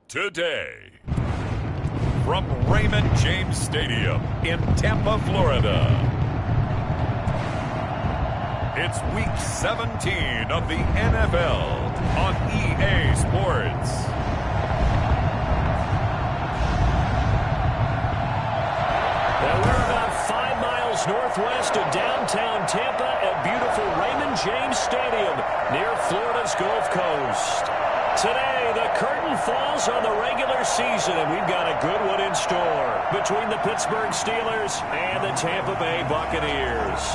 today. From Raymond James Stadium in Tampa, Florida, it's Week 17 of the NFL on EA Sports. Well, we're about 5 miles northwest of downtown Tampa at beautiful Raymond James Stadium near Florida's Gulf Coast. Today, the curtain falls on the regular season, and we've got a good one in store between the Pittsburgh Steelers and the Tampa Bay Buccaneers.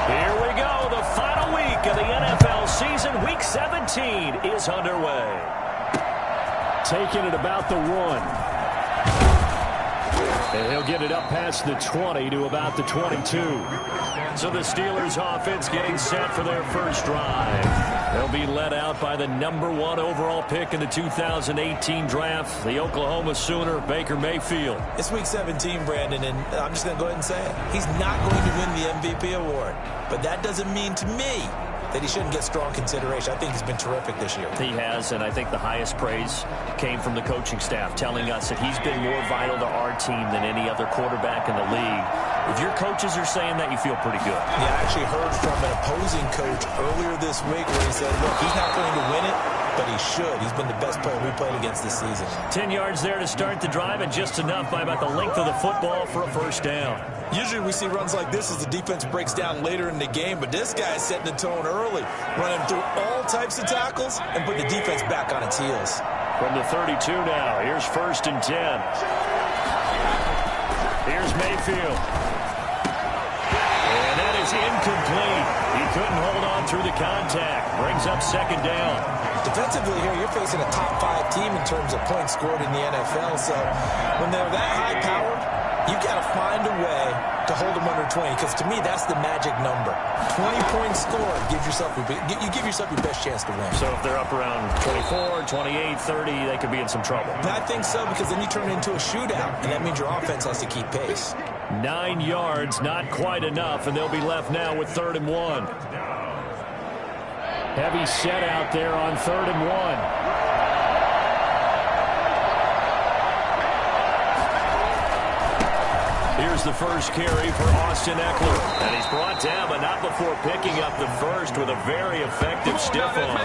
Here we go. The final week of the NFL season. Week 17 is underway. Taking it about the 1. And he'll get it up past the 20 to about the 22. So the Steelers offense getting set for their first drive. They'll be led out by the #1 overall pick in the 2018 draft, the Oklahoma Sooner, Baker Mayfield. It's Week 17, Brandon, and I'm just going to go ahead and say it. He's not going to win the MVP award. But that doesn't mean to me that he shouldn't get strong consideration. I think he's been terrific this year. He has, and I think the highest praise came from the coaching staff, telling us that he's been more vital to our team than any other quarterback in the league. If your coaches are saying that, you feel pretty good. Yeah, I actually heard from an opposing coach earlier this week where he said, look, he's not going to win it, but he should. He's been the best player we played against this season. 10 yards there to start the drive, and just enough by about the length of the football for a first down. Usually we see runs like this as the defense breaks down later in the game, but this guy is setting the tone early, running through all types of tackles and putting the defense back on its heels. From the 32 now, here's 1st and 10. Here's Mayfield. And that is incomplete. He couldn't hold on through the contact. Brings up 2nd down. Defensively here, you're facing a top 5 team in terms of points scored in the NFL, so when they're that high-powered, you've got to find a way to hold them under 20, because to me, that's the magic number. 20 points scored, you give yourself your best chance to win. So if they're up around 24, 28, 30, they could be in some trouble. I think so, because then you turn it into a shootout, and that means your offense has to keep pace. 9 yards, not quite enough, and they'll be left now with 3rd and 1. Heavy set out there on 3rd and 1. Here's the first carry for Austin Ekeler. And he's brought down, but not before picking up the first with a very effective stiff arm.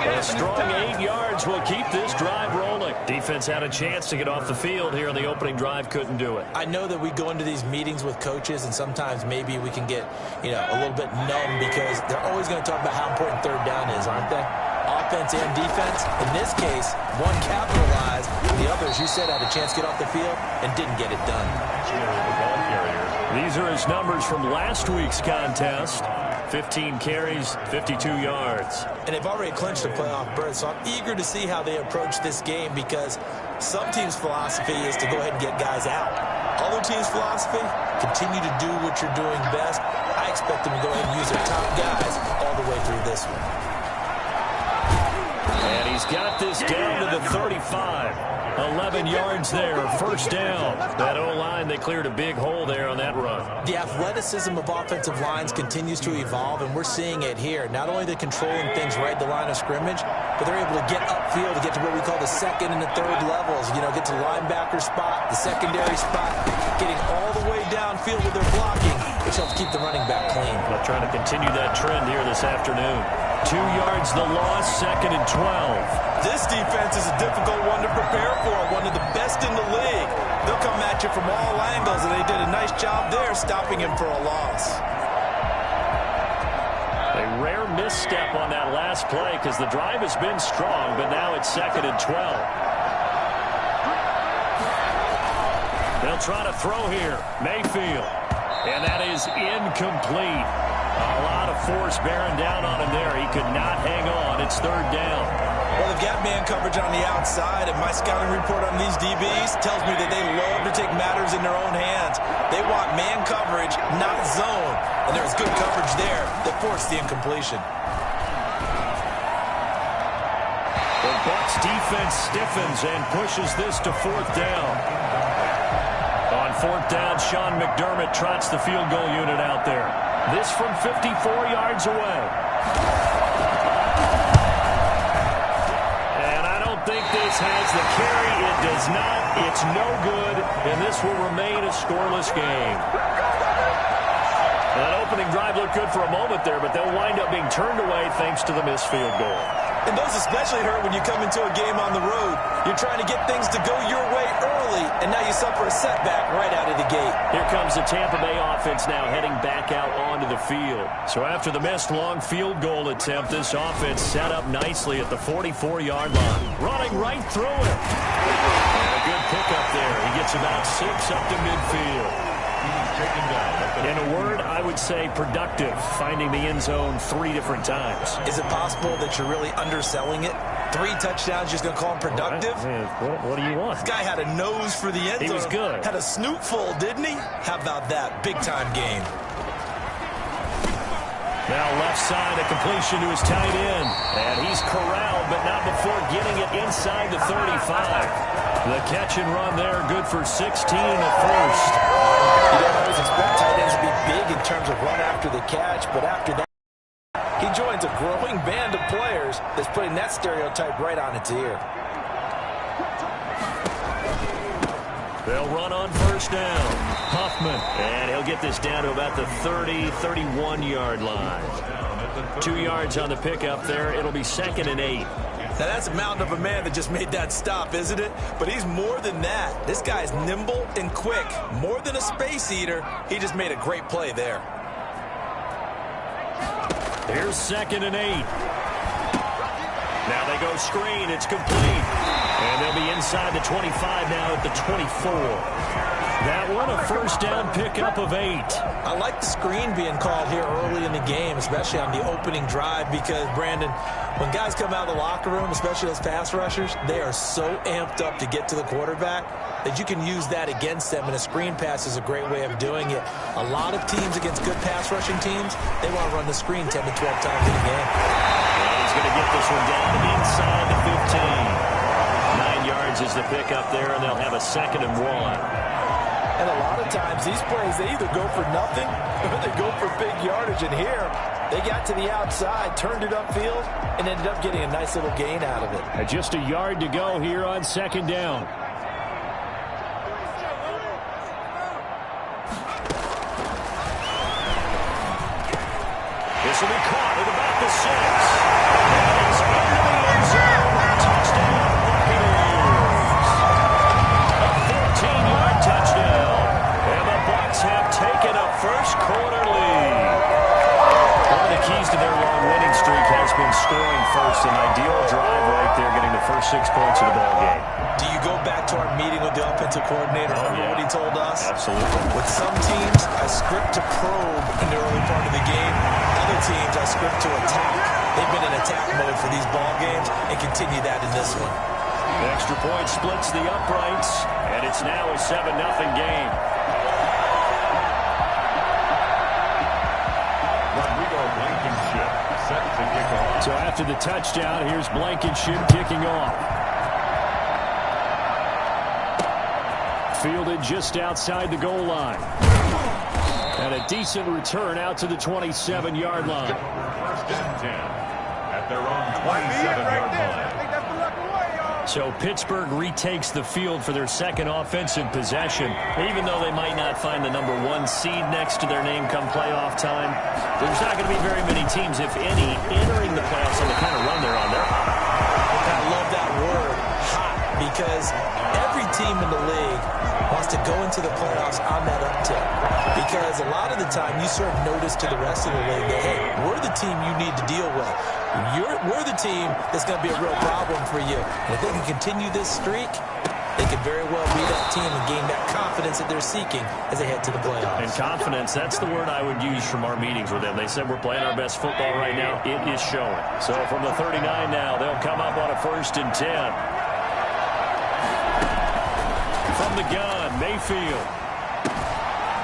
A strong 8 yards will keep this drive rolling. Defense had a chance to get off the field here on the opening drive, couldn't do it. I know that we go into these meetings with coaches, and sometimes maybe we can get, a little bit numb because they're always going to talk about how important 3rd down is, aren't they? Offense and defense. In this case, one capitalized, the other, as you said, had a chance to get off the field and didn't get it done. These are his numbers from last week's contest. 15 carries, 52 yards. And they've already clinched a playoff berth, so I'm eager to see how they approach this game because some teams' philosophy is to go ahead and get guys out. Other teams' philosophy, continue to do what you're doing best. I expect them to go ahead and use their top guys all the way through this one. And he's got this down to the 35. 11 yards there, 1st down. That O-line, they cleared a big hole there on that run. The athleticism of offensive lines continues to evolve, and we're seeing it here. Not only are they controlling things right at the line of scrimmage, but they're able to get upfield to get to what we call the 2nd and the 3rd levels. Get to the linebacker spot, the secondary spot, getting all the way downfield with their blocking, which helps keep the running back clean. They'll try to continue that trend here this afternoon. 2 yards the loss, 2nd and 12. This defense is a difficult one to prepare for, one of the best in the league. They'll come at you from all angles, and they did a nice job there stopping him for a loss. A rare misstep on that last play because the drive has been strong, but now it's 2nd and 12. They'll try to throw here. Mayfield. And that is incomplete. A lot of force bearing down on him there. He could not hang on. It's 3rd down. Well, they've got man coverage on the outside, and my scouting report on these DBs tells me that they love to take matters in their own hands. They want man coverage, not zone. And there was good coverage there that forced the incompletion. The Bucs defense stiffens and pushes this to 4th down. On 4th down, Sean McDermott trots the field goal unit out there. This from 54 yards away. And I don't think this has the carry. It does not. It's no good, and this will remain a scoreless game. That opening drive looked good for a moment there, but they'll wind up being turned away thanks to the missed field goal. And those especially hurt when you come into a game on the road. You're trying to get things to go your way early, and now you suffer a setback right out of the gate. Here comes the Tampa Bay offense now heading back out onto the field. So after the missed long field goal attempt, this offense set up nicely at the 44-yard line. Running right through it. And a good pickup there. He gets about 6 up to midfield. In a word, I would say productive, finding the end zone 3 different times. Is it possible that you're really underselling it? 3 touchdowns, just going to call him productive? What do you want? This guy had a nose for the end zone. He was good. Had a snoot full, didn't he? How about that? Big-time game. Now left side, a completion to his tight end. And he's corralled, but not before getting it inside the 35. The catch and run there, good for 16 and a first. You don't always expect tight ends to be big in terms of run after the catch, but after that, he joins a growing band of players that's putting that stereotype right on its ear. They'll run on first down. Huffman, and he'll get this down to about the 30, 31-yard line. 2 yards on the pickup there. It'll be 2nd and 8. Now, that's a mountain of a man that just made that stop, isn't it? But he's more than that. This guy's nimble and quick. More than a space eater, he just made a great play there. Here's 2nd and 8. Now they go screen. It's complete. And they'll be inside the 25 now at the 24. That one, a first down pickup of 8. I like the screen being called here early in the game, especially on the opening drive, because, Brandon, when guys come out of the locker room, especially those pass rushers, they are so amped up to get to the quarterback that you can use that against them, and a screen pass is a great way of doing it. A lot of teams against good pass rushing teams, they want to run the screen 10 to 12 times in a game. And he's going to get this one down inside the 15. 9 yards is the pickup there, and they'll have a 2nd and 1. And a lot of times, these plays, they either go for nothing or they go for big yardage. And here, they got to the outside, turned it upfield, and ended up getting a nice little gain out of it. And just a yard to go here on 2nd down. This will be caught at about the 6. And it's into the end zone. Touchdown, Buccaneers. A 14-yard touchdown. And the Bucs have taken a first-quarter lead. One of the keys to their long winning streak has been scoring first. An ideal drive right there, getting the first 6 points of the ball game. Do you go back to our meeting with the offensive coordinator? Remember what he told us? Absolutely. With some teams, I script to probe in the early part of the game. Other teams, I script to attack. They've been in attack mode for these ball games and continue that in this one. The extra point splits the uprights, and it's now a 7-0 game. Rodrigo Blankenship set to kick off. So after the touchdown, here's Blankenship kicking off. Fielded just outside the goal line. And a decent return out to the 27-yard line. 1st and 10 at their own 27-yard line. So Pittsburgh retakes the field for their 2nd offensive possession. Even though they might not find the number 1 seed next to their name come playoff time, there's not going to be very many teams, if any, entering the playoffs on the kind of run they're on. They're hot. I love that word, hot, because every team in the league wants to go into the playoffs on that uptick. Because a lot of the time, you serve notice to the rest of the league that, hey, we're the team you need to deal with. We're the team that's going to be a real problem for you. And if they can continue this streak, they could very well be that team and gain that confidence that they're seeking as they head to the playoffs. And confidence, that's the word I would use from our meetings with them. They said we're playing our best football right now. It is showing. So from the 39 now, they'll come up on a 1st and 10. From the gun, Mayfield.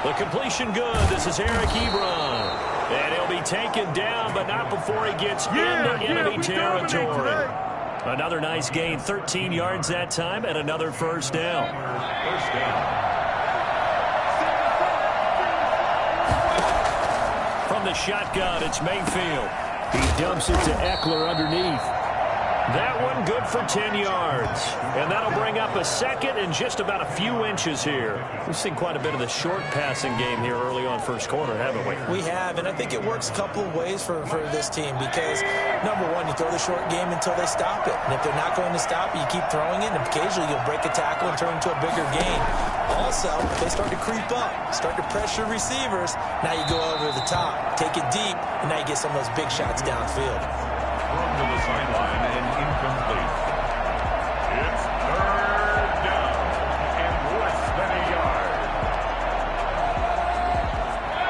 The completion good. This is Eric Ebron. And he'll be taken down, but not before he gets into enemy territory. Another nice gain, 13 yards that time, and another first down. First down. From the shotgun. It's Mayfield. He dumps it to Eckler underneath. That one good for 10 yards. And that'll bring up a second and just about a few inches here. We've seen quite a bit of the short passing game here early on first quarter, haven't we? We have, and I think it works a couple of ways for this team because, number one, you throw the short game until they stop it. And if they're not going to stop it, you keep throwing it, and occasionally you'll break a tackle and turn into a bigger gain. Also, if they start to creep up, start to pressure receivers, now you go over the top, take it deep, and now you get some of those big shots downfield. Thrown to the sideline and incomplete. It's third down and less than a yard.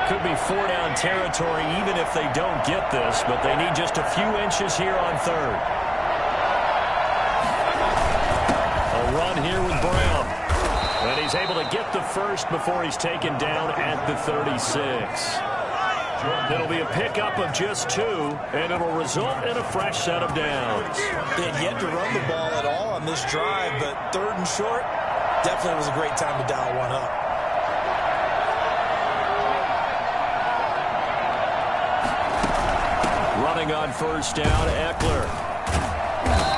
Could be 4-down territory even if they don't get this, but they need just a few inches here on third. A run here with Brown. And he's able to get the first before he's taken down at the 36. It'll be a pickup of just 2, and it'll result in a fresh set of downs. They had yet to run the ball at all on this drive, but third and short definitely was a great time to dial one up. Running on first down, Eckler.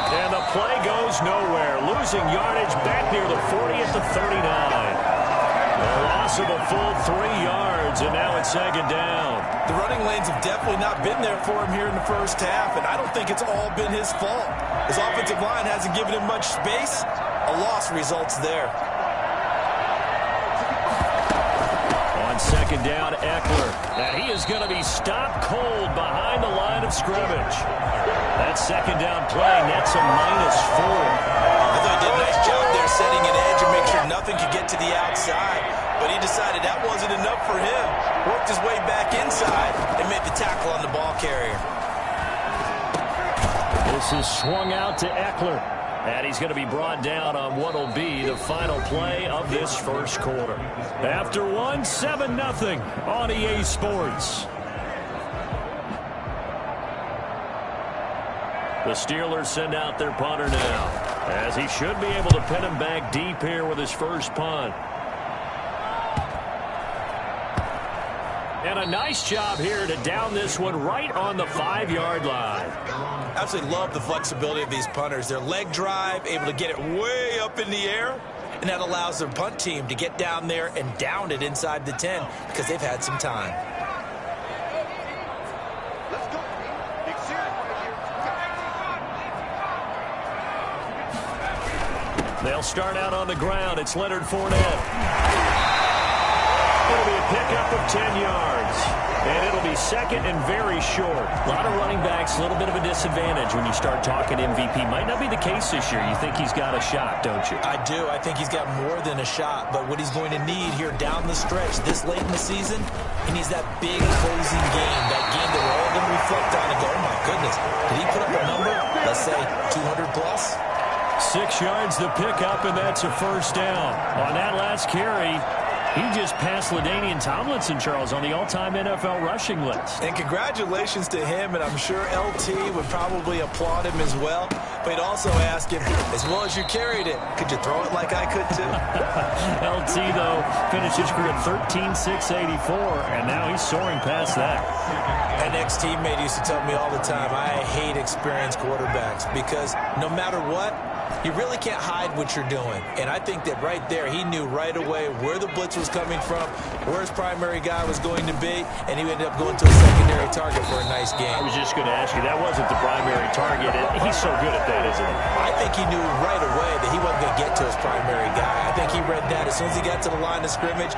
And the play goes nowhere. Losing yardage back near the 40 at the 39. A loss of a full 3 yards, and now it's second down. The running lanes have definitely not been there for him here in the first half, and I don't think it's all been his fault. His offensive line hasn't given him much space. A loss results there. On second down, Eckler. And he is going to be stopped cold behind the line of scrimmage. That second down play nets a -4. I thought he did a nice job there setting an edge and make sure nothing could get to the outside. But he decided that wasn't enough for him. Worked his way back inside and made the tackle on the ball carrier. This is swung out to Eckler. And he's going to be brought down on what will be the final play of this first quarter. After one, 7-0 on EA Sports. The Steelers send out their punter now, as he should be able to pin him back deep here with his first punt. And a nice job here to down this one right on the 5-yard line. Absolutely love the flexibility of these punters. Their leg drive, able to get it way up in the air, and that allows their punt team to get down there and down it inside the 10 because they've had some time. They'll start out on the ground. It's Leonard Fournette. It'll be a pickup of 10 yards. And it'll be second and very short. A lot of running backs, a little bit of a disadvantage when you start talking MVP. Might not be the case this year. You think he's got a shot, don't you? I do. I think he's got more than a shot. But what he's going to need here down the stretch this late in the season, he needs that big closing game. That game that we're all going to reflect on and go, oh, my goodness. Did he put up a number, let's say, 200 plus? 6 yards to pick up, and that's a first down. On that last carry, he just passed LaDainian Tomlinson, Charles, on the all-time NFL rushing list. And congratulations to him, and I'm sure LT would probably applaud him as well. But he'd also ask him, as well as you carried it, could you throw it like I could too? LT, though, finished his career at 13,684, and now he's soaring past that. An ex-teammate used to tell me all the time, I hate experienced quarterbacks because no matter what, you really can't hide what you're doing. And I think that right there, he knew right away where the blitz was coming from, where his primary guy was going to be, and he ended up going to a secondary target for a nice game. I was just going to ask you, that wasn't the primary target. He's so good at that, isn't he? I think he knew right away that he wasn't going to get to his primary guy. I think he read that as soon as he got to the line of scrimmage,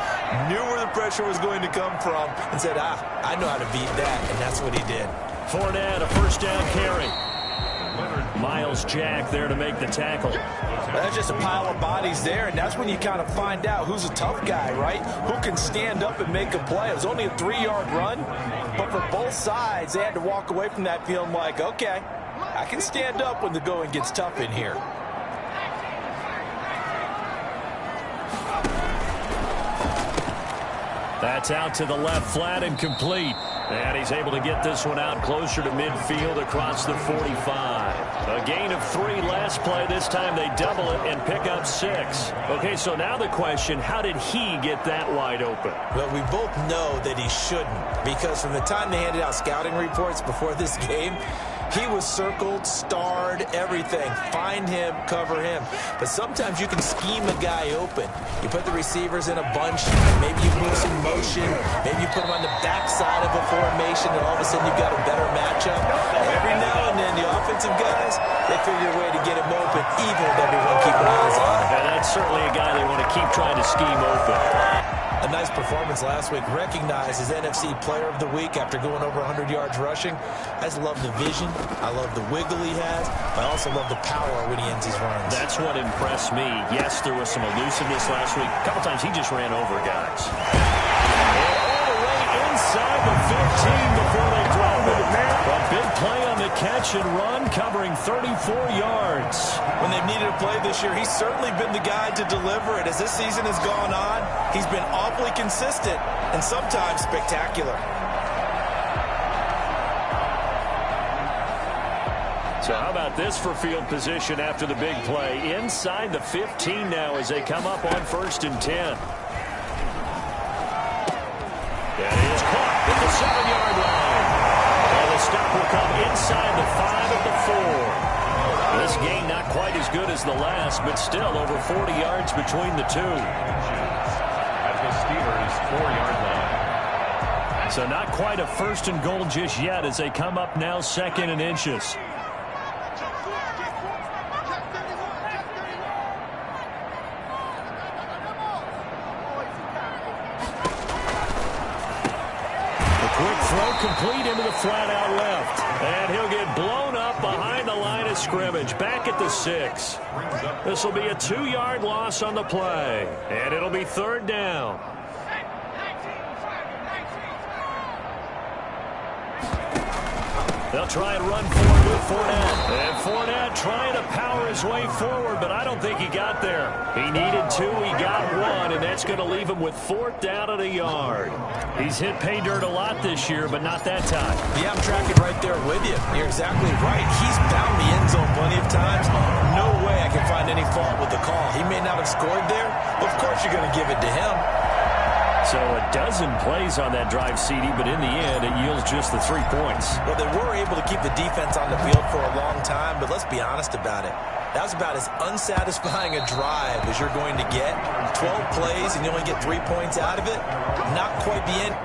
knew where the pressure was going to come from, and said, I know how to beat that, and that's what he did. Fournette, a first down carry. Miles Jack there to make the tackle. That's just a pile of bodies there, and that's when you kind of find out who's a tough guy, right? Who can stand up and make a play. It was only a 3-yard run, but for both sides, they had to walk away from that feeling like, okay, I can stand up when the going gets tough in here. That's out to the left flat and complete. And he's able to get this one out closer to midfield across the 45. A gain of 3 last play. This time they double it and pick up 6. Okay, so now the question, how did he get that wide open? Well, we both know that he shouldn't, because from the time they handed out scouting reports before this game, he was circled, starred, everything. Find him, cover him. But sometimes you can scheme a guy open. You put the receivers in a bunch. Maybe you move some motion. Maybe you put them on the backside of a formation, and all of a sudden you've got a better matchup. Every now and then, the offensive guys, they figure a way to get him open, even with everyone keeping eyes on him. And that's certainly a guy they want to keep trying to scheme open. A nice performance last week, recognized as NFC Player of the Week after going over 100 yards rushing. I just love the vision. I love the wiggle he has. I also love the power when he ends his runs. That's what impressed me. Yes, there was some elusiveness last week. A couple times he just ran over guys. And all the way inside the 15 before they throw it. A big play on the catch and run, covering 34 yards. When they've needed a play this year, he's certainly been the guy to deliver it. As this season has gone on, he's been awfully consistent and sometimes spectacular. So how about this for field position after the big play? Inside the 15 now as they come up on 1st and 10. That is caught at the 7-yard line. And the stop will come inside the 5 at the 4. This gain not quite as good as the last, but still over 40 yards between the two. At the Steelers' 4-yard line. So not quite a 1st and goal just yet as they come up now 2nd and inches. Complete into the flat out left. And he'll get blown up behind the line of scrimmage. Back at the 6. This will be a 2-yard loss on the play. And it'll be 3rd down. They'll try and run forward with Fournette. And Fournette trying to power his way forward, but I don't think he got there. He needed 2, he got 1, and that's going to leave him with 4th down at a yard. He's hit pay dirt a lot this year, but not that time. Yeah, I'm tracking right there with you. You're exactly right. He's bound the end zone plenty of times. No way I can find any fault with the call. He may not have scored there. Of course you're going to give it to him. So a dozen plays on that drive, CD, but in the end, it yields just the 3 points. Well, they were able to keep the defense on the field for a long time, but let's be honest about it. That was about as unsatisfying a drive as you're going to get. 12 plays and you only get 3 points out of it. Not quite the end.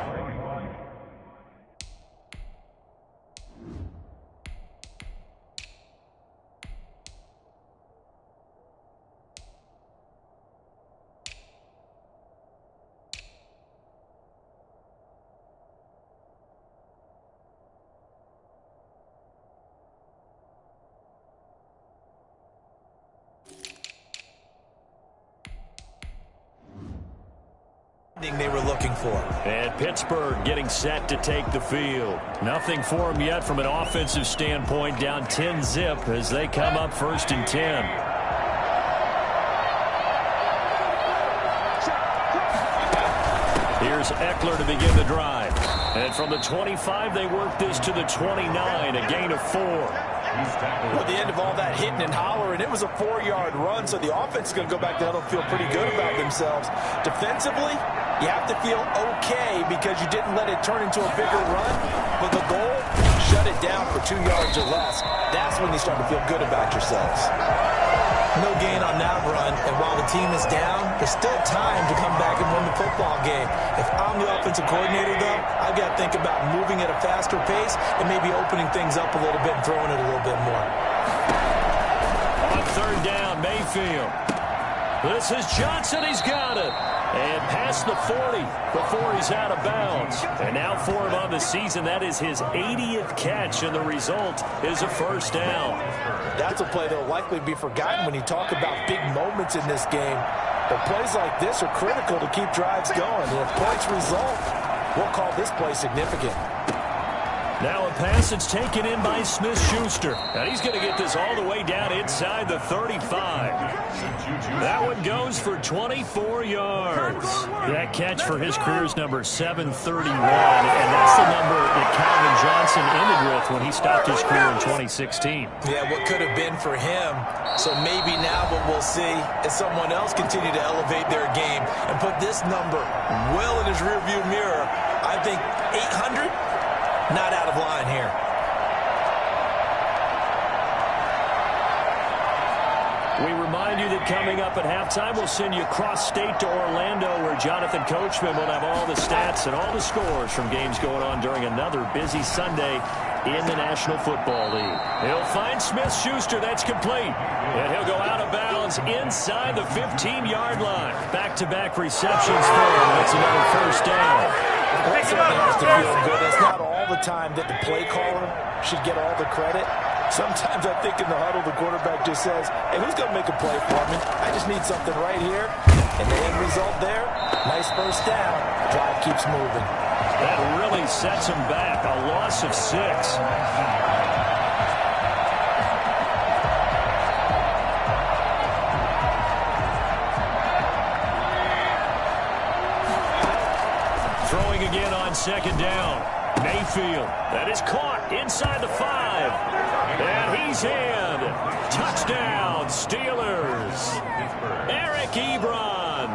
They were looking for. And Pittsburgh getting set to take the field. Nothing for them yet from an offensive standpoint. Down 10-zip as they come up 1st and 10. Here's Eckler to begin the drive. And from the 25, they work this to the 29, a gain of 4. At the end of all that hitting and hollering, it was a 4-yard run, so the offense is going to go back to huddle and feel pretty good about themselves. Defensively, you have to feel okay because you didn't let it turn into a bigger run, but the goal, shut it down for 2 yards or less. That's when you start to feel good about yourselves. No gain on that run, and while the team is down, there's still time to come back and win the football game. If I'm the offensive coordinator, though, I've got to think about moving at a faster pace and maybe opening things up a little bit and throwing it a little bit more. On 3rd down, Mayfield. This is Johnson. He's got it. And past the 40 before he's out of bounds. And now for him on the season, that is his 80th catch, and the result is a 1st down. That's a play that will likely be forgotten when you talk about big moments in this game. But plays like this are critical to keep drives going. And if points result, we'll call this play significant. Now a pass that's taken in by Smith-Schuster. And he's going to get this all the way down inside the 35. That one goes for 24 yards. That catch for his career is number 731. And that's the number that Calvin Johnson ended with when he stopped his career in 2016. Yeah, what could have been for him. So maybe now what we'll see is someone else continue to elevate their game and put this number well in his rearview mirror. I think 800, not out of line here. We remind you that coming up at halftime, we'll send you cross-state to Orlando, where Jonathan Coachman will have all the stats and all the scores from games going on during another busy Sunday in the National Football League. He'll find Smith-Schuster. That's complete. And he'll go out of bounds inside the 15-yard line. Back-to-back receptions for him. That's another first down. That certainly has to feel good. It's not all the time that the play caller should get all the credit. Sometimes I think in the huddle, the quarterback just says, hey, who's going to make a play for me? I just need something right here. And the end result there, nice first down. Drive keeps moving. That really sets him back. A loss of 6. Throwing again on second down. Mayfield. That is caught inside the 5. And he's in. Touchdown, Steelers. Eric Ebron.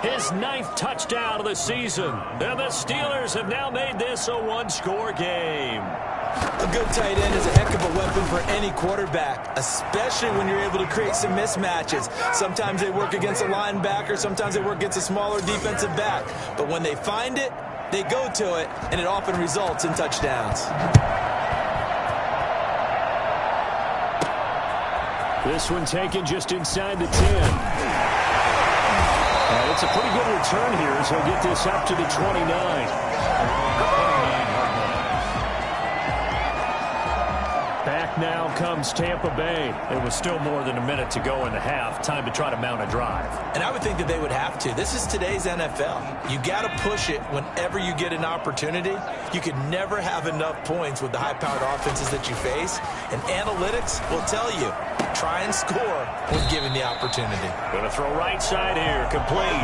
His 9th touchdown of the season. And the Steelers have now made this a one-score game. A good tight end is a heck of a weapon for any quarterback, especially when you're able to create some mismatches. Sometimes they work against a linebacker. Sometimes they work against a smaller defensive back. But when they find it, they go to it, and it often results in touchdowns. This one taken just inside the 10. And it's a pretty good return here as he'll get this up to the 29. Back now comes Tampa Bay. It was still more than a minute to go in the half. Time to try to mount a drive. And I would think that they would have to. This is today's NFL. You got to push it whenever you get an opportunity. You can never have enough points with the high-powered offenses that you face. And analytics will tell you, try and score when given the opportunity. Going to throw right side here. Complete.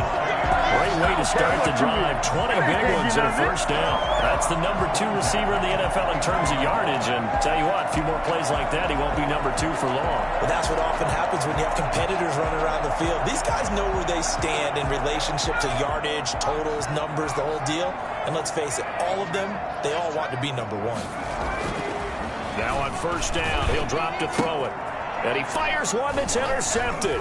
Great way to start the drive. 20 big ones and a first down. That's the number 2 receiver in the NFL in terms of yardage. And tell you what, a few more plays like that, he won't be number 2 for long. Well, that's what often happens when you have competitors running around the field. These guys know where they stand in relationship to yardage, totals, numbers, the whole deal. And let's face it, all of them, they all want to be number 1. Now on first down, he'll drop to throw it. And he fires one that's intercepted.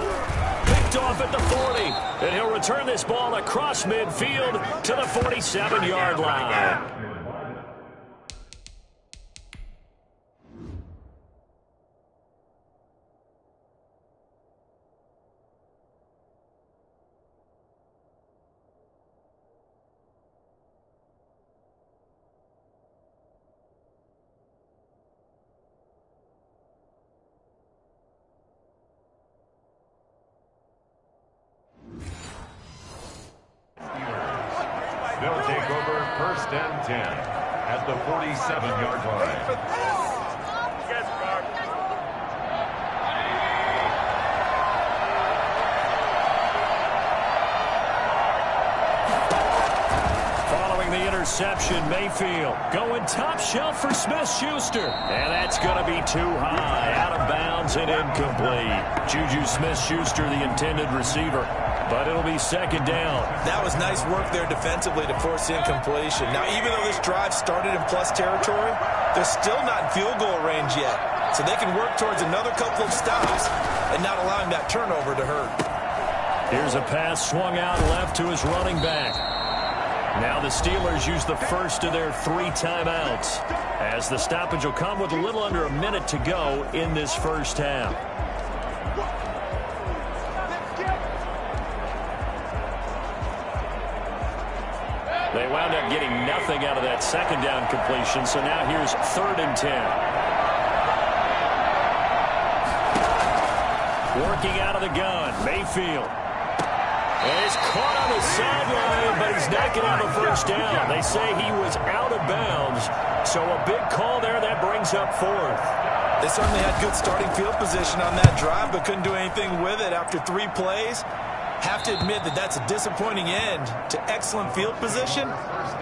Picked off at the 40. And he'll return this ball across midfield to the 47-yard line. They'll take over first and 10 at the 47-yard line. The interception, Mayfield going top shelf for Smith-Schuster. And that's going to be too high, out of bounds and incomplete. Juju Smith-Schuster, the intended receiver. But it'll be second down. That was nice work there defensively to force incompletion. Now, even though this drive started in plus territory, they're still not in field goal range yet. So they can work towards another couple of stops and not allowing that turnover to hurt. Here's a pass swung out left to his running back. Now the Steelers use the first of their 3 timeouts, as the stoppage will come with a little under a minute to go in this first half. They wound up getting nothing out of that second down completion, so now here's 3rd and 10. Working out of the gun, Mayfield. And he's caught on the sideline, but he's not going to have a first down. They say he was out of bounds, so a big call there that brings up fourth. They certainly had good starting field position on that drive, but couldn't do anything with it after 3 plays. Have to admit that that's a disappointing end to excellent field position.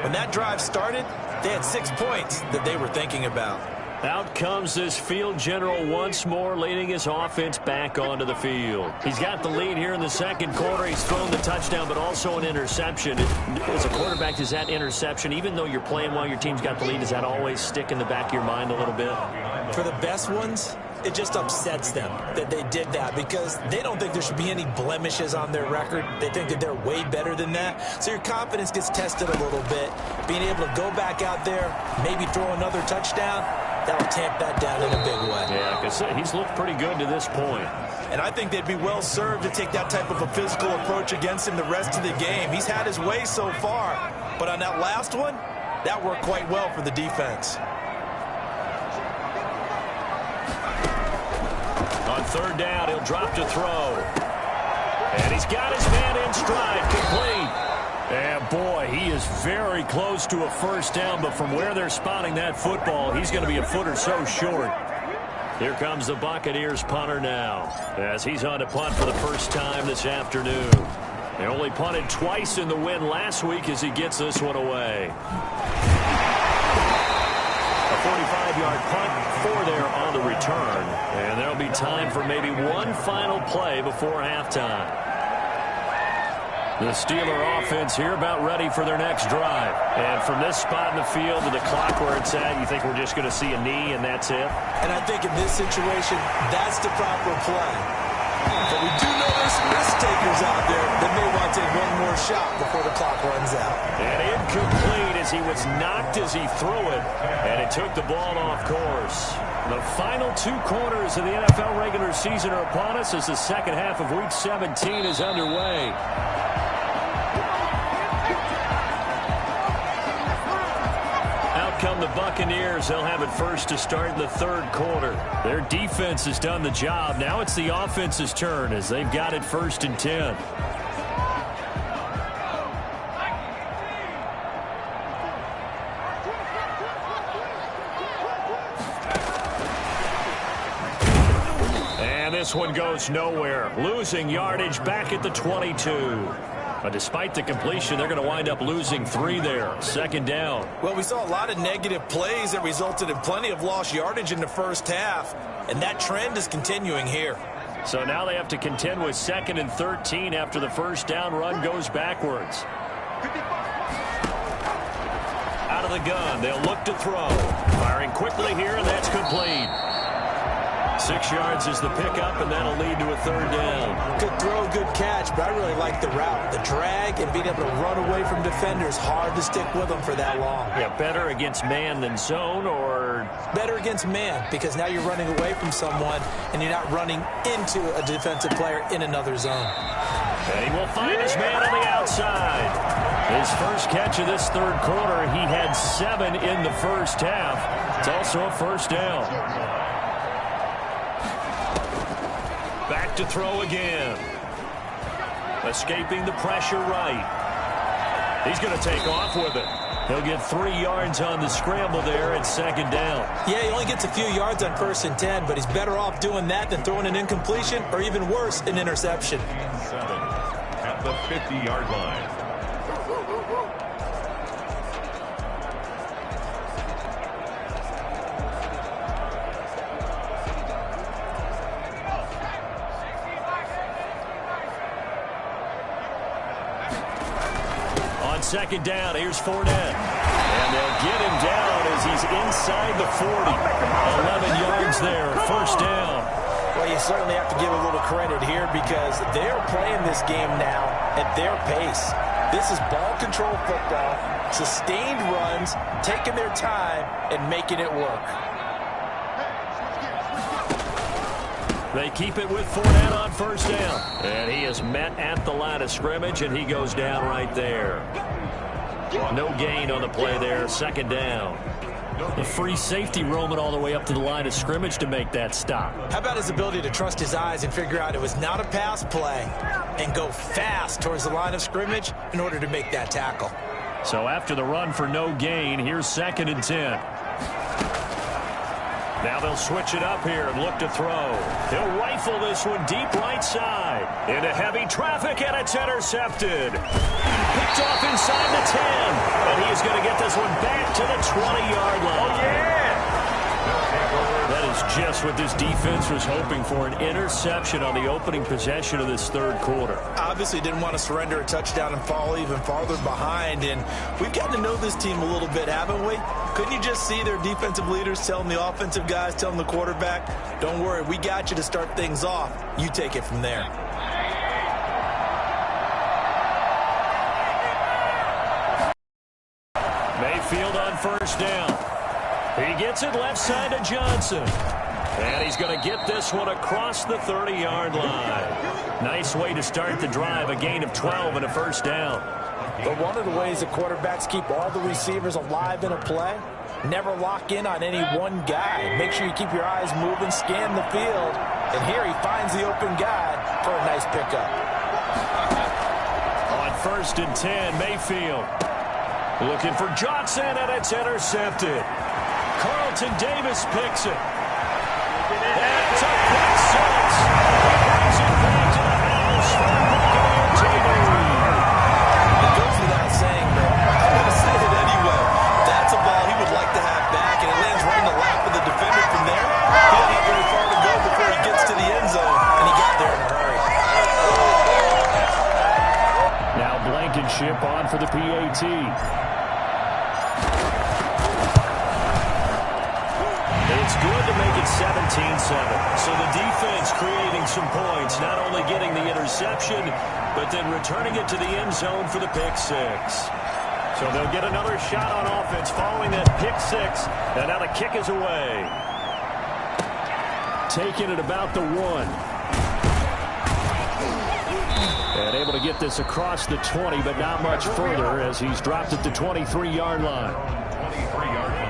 When that drive started, they had 6 points that they were thinking about. Out comes this field general once more, leading his offense back onto the field. He's got the lead here in the second quarter. He's thrown the touchdown, but also an interception. As a quarterback, does that interception, even though you're playing while your team's got the lead, does that always stick in the back of your mind a little bit? For the best ones, it just upsets them that they did that because they don't think there should be any blemishes on their record. They think that they're way better than that. So your confidence gets tested a little bit. Being able to go back out there, maybe throw another touchdown, that'll tamp that down in a big way. Yeah, because he's looked pretty good to this point. And I think they'd be well served to take that type of a physical approach against him the rest of the game. He's had his way so far, but on that last one, that worked quite well for the defense. On third down, he'll drop to throw. And he's got his man in stride, complete. And boy, he is very close to a first down, but from where they're spotting that football, he's going to be a foot or so short. Here comes the Buccaneers punter now, as he's on to punt for the first time this afternoon. They only punted twice in the win last week as he gets this one away. A 45-yard punt for there on the return, and there'll be time for maybe one final play before halftime. The Steeler offense here about ready for their next drive. And from this spot in the field to the clock where it's at, you think we're just going to see a knee and that's it? And I think in this situation, that's the proper play. But we do know there's some risk takers out there that may want to take one more shot before the clock runs out. And incomplete as he was knocked as he threw it. And it took the ball off course. The final 2 quarters of the NFL regular season are upon us as the second half of Week 17 is underway. Come the Buccaneers. They'll have it first to start in the third quarter. Their defense has done the job. Now it's the offense's turn as they've got it 1st and 10. And this one goes nowhere. Losing yardage back at the 22. But despite the completion, they're going to wind up losing 3 there. 2nd down. Well, we saw a lot of negative plays that resulted in plenty of lost yardage in the first half, and that trend is continuing here. So now they have to contend with 2nd and 13 after the first down run goes backwards. Out of the gun, they'll look to throw. Firing quickly here, and that's complete. 6 yards is the pickup, and that'll lead to a 3rd down. Good throw, good catch, but I really like the route. The drag and being able to run away from defenders, hard to stick with them for that long. Yeah, better against man than zone, or? Better against man, because now you're running away from someone, and you're not running into a defensive player in another zone. And he will find his man on the outside. His first catch of this third quarter, he had 7 in the first half. It's also a 1st down. Back to throw again. Escaping the pressure right. He's going to take off with it. He'll get 3 yards on the scramble there at 2nd down. Yeah, he only gets a few yards on 1st and 10, but he's better off doing that than throwing an incompletion or even worse, an interception. 7 at the 50-yard line. On 2nd down, here's Fournette. And they'll get him down as he's inside the 40. 11 yards there, 1st down. Well, you certainly have to give a little credit here because they're playing this game now at their pace. This is ball control football, sustained runs, taking their time and making it work. They keep it with Fournette on 1st down. And he is met at the line of scrimmage, and he goes down right there. No gain on the play there, 2nd down. A free safety roaming all the way up to the line of scrimmage to make that stop. How about his ability to trust his eyes and figure out it was not a pass play and go fast towards the line of scrimmage in order to make that tackle. So after the run for no gain, here's 2nd and 10. Now they'll switch it up here and look to throw. He'll rifle this one deep right side. Into heavy traffic, and it's intercepted. Picked off inside the 10. And he's going to get this one back to the 20-yard line. Oh, yeah! That is just what this defense was hoping for, an interception on the opening possession of this third quarter. Obviously didn't want to surrender a touchdown and fall even farther behind. And we've gotten to know this team a little bit, haven't we? Couldn't you just see their defensive leaders telling the offensive guys, telling the quarterback, don't worry, we got you to start things off. You take it from there. Mayfield on first down. He gets it left side to Johnson. And he's going to get this one across the 30-yard line. Nice way to start the drive, a gain of 12 and a first down. But one of the ways that quarterbacks keep all the receivers alive in a play, never lock in on any one guy. Make sure you keep your eyes moving, scan the field. And here he finds the open guy for a nice pickup. On 1st and 10, Mayfield. Looking for Johnson, and it's intercepted. Carlton Davis picks it. That's a quick six. He brings it back to the house for Buccaneer TV. It goes without saying, but I'm going to say it anyway. That's a ball he would like to have back, and it lands right in the lap of the defender from there. He doesn't have very far to go before he gets to the end zone, and he got there in a hurry. Now Blankenship on for the PAT. It's good to make it 17-7. So the defense creating some points, not only getting the interception, but then returning it to the end zone for the pick six. So they'll get another shot on offense following that pick six, and now the kick is away. Taking it about the 1. And able to get this across the 20, but not much further as he's dropped at the 23-yard line. 23-yard line.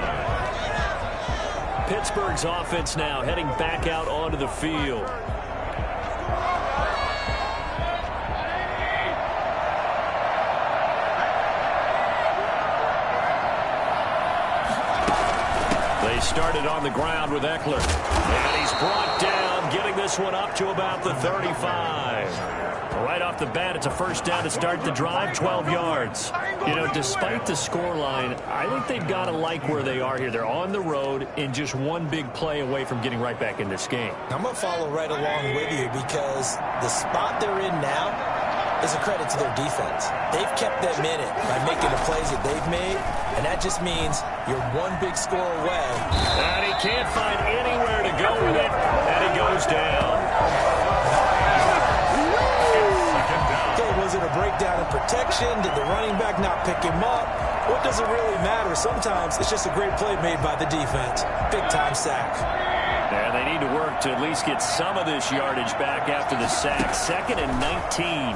Pittsburgh's offense now heading back out onto the field. They started on the ground with Eckler. And he's brought down, getting this one up to about the 35. Right off the bat, it's a first down to start the drive, 12 yards. You know, despite the scoreline, I think they've got to like where they are here. They're on the road and just one big play away from getting right back in this game. I'm going to follow right along with you because the spot they're in now is a credit to their defense. They've kept them in it by making the plays that they've made, and that just means you're one big score away. And he can't find anywhere to go with it, and he goes down. Was it a breakdown in protection? Did the running back not pick him up? What does it really matter? Sometimes it's just a great play made by the defense. Big-time sack. And they need to work to at least get some of this yardage back after the sack. 2nd and 19.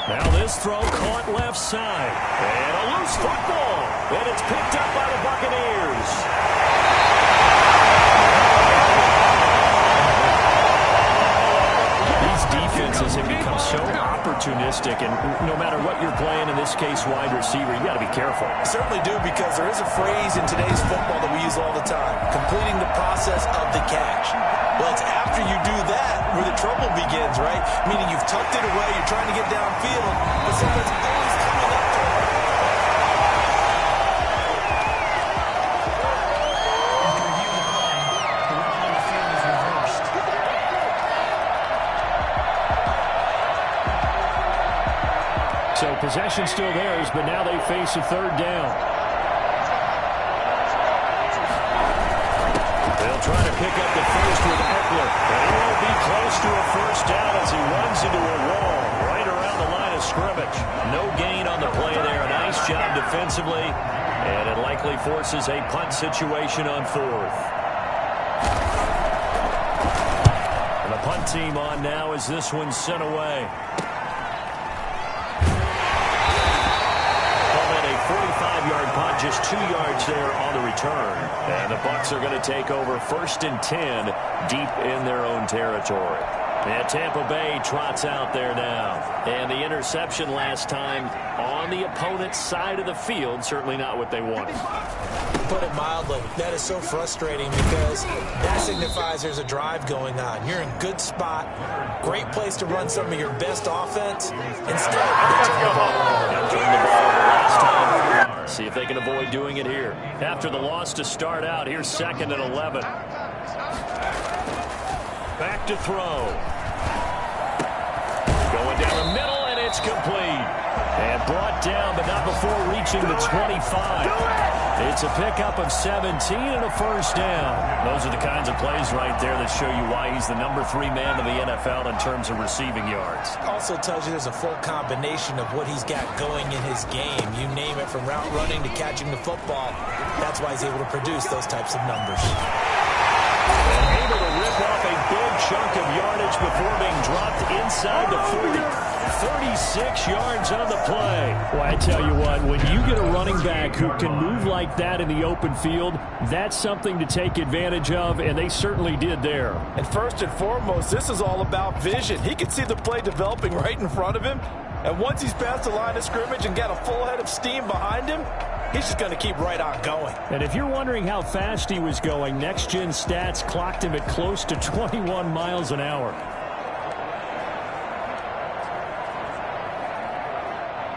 Now this throw caught left side. And a loose football. And it's picked up by the Buccaneers. Defenses have become so opportunistic, and no matter what you're playing, in this case wide receiver, you got to be careful. Certainly do, because there is a phrase in today's football that we use all the time, completing the process of the catch. Well, it's after you do that where the trouble begins, right? Meaning you've tucked it away, you're trying to get downfield, but someone's always coming up to it. So possession still theirs, but now they face a third down. They'll try to pick up the first with Eckler. And he will be close to a first down as he runs into a wall right around the line of scrimmage. No gain on the play there. A nice job defensively. And it likely forces a punt situation on 4th. And the punt team on now as this one's sent away. 45-yard punt just 2 yards there on the return. And the Bucs are going to take over 1st and 10 deep in their own territory. And Tampa Bay trots out there now. And the interception last time on the opponent's side of the field, certainly not what they wanted. Put it mildly, that is so frustrating because that signifies there's a drive going on. You're in good spot, great place to run some of your best offense. Instead, they turn the ball over. Turned the ball over last time. See if they can avoid doing it here. After the loss to start out, here's 2nd and 11. Back to throw. Going down the middle, and it's complete. And brought down, but not before reaching the 25. It's a pickup of 17 and a 1st down. Those are the kinds of plays right there that show you why he's the number 3 man of the NFL in terms of receiving yards. Also tells you there's a full combination of what he's got going in his game. You name it, from route running to catching the football. That's why he's able to produce those types of numbers. And able to rip off a big chunk of yardage before being dropped inside the 40. 36 yards on the play. Well, I tell you what, when you get a running back who can move like that in the open field, that's something to take advantage of, and they certainly did there. And first and foremost, this is all about vision. He can see the play developing right in front of him, and once he's past the line of scrimmage and got a full head of steam behind him, he's just going to keep right on going. And if you're wondering how fast he was going, Next Gen Stats clocked him at close to 21 miles an hour.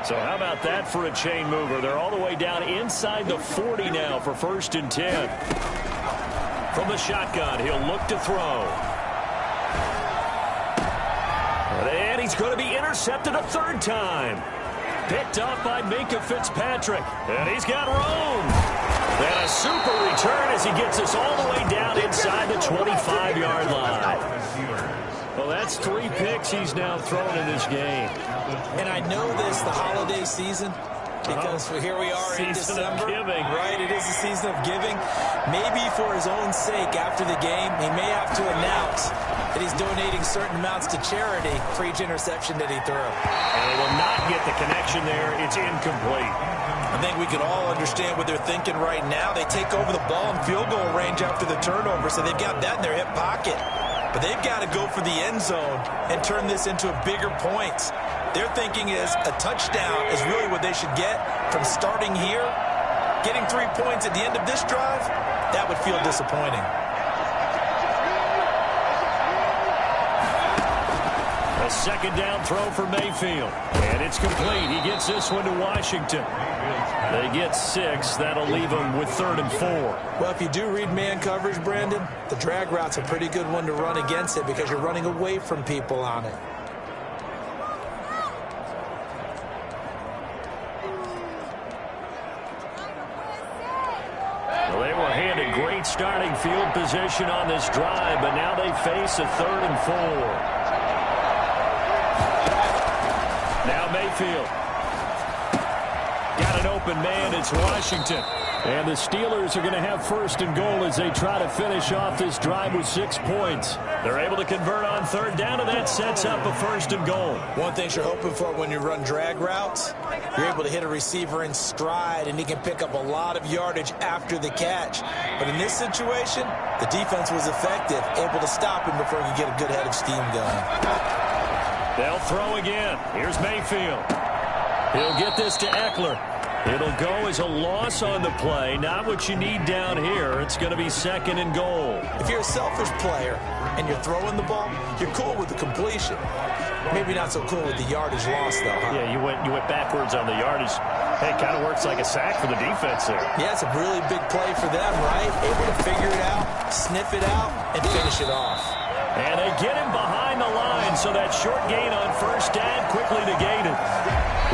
So how about that for a chain mover? They're all the way down inside the 40 now for 1st and 10. From the shotgun, he'll look to throw. And he's going to be intercepted a 3rd time. Picked off by Minkah Fitzpatrick. And he's got room. And a super return as he gets us all the way down inside the 25-yard line. Well, that's 3 picks he's now thrown in this game. And I know this, the holiday season, because here we are in December. Giving. Right, it is the season of giving. Maybe for his own sake after the game, he may have to announce that he's donating certain amounts to charity for each interception that he threw. And they will not get the connection there. It's incomplete. I think we could all understand what they're thinking right now. They take over the ball in field goal range after the turnover, so they've got that in their hip pocket. But they've got to go for the end zone and turn this into a bigger points. Their thinking is a touchdown is really what they should get from starting here. Getting 3 points at the end of this drive, that would feel disappointing. A 2nd down throw for Mayfield. And it's complete. He gets this one to Washington. They get 6. That'll leave them with 3rd and 4. Well, if you do read man coverage, Brandon, the drag route's a pretty good one to run against it because you're running away from people on it. Well, they were handed great starting field position on this drive, but now they face a 3rd and 4. Now Mayfield. Got an open man. It's Washington. And the Steelers are going to have 1st and goal as they try to finish off this drive with 6 points. They're able to convert on 3rd down, and that sets up a 1st and goal. One thing you're hoping for when you run drag routes, you're able to hit a receiver in stride, and he can pick up a lot of yardage after the catch. But in this situation, the defense was effective, able to stop him before he could get a good head of steam going. They'll throw again. Here's Mayfield. He'll get this to Eckler. It'll go as a loss on the play. Not what you need down here. It's going to be 2nd and goal. If you're a selfish player and you're throwing the ball, you're cool with the completion. Maybe not so cool with the yardage loss, though, huh? Yeah, you went backwards on the yardage. Hey, it kind of works like a sack for the defense there. Yeah, it's a really big play for them, right? Able to figure it out, sniff it out, and finish it off. And they get him behind the line, so that short gain on 1st down quickly negated.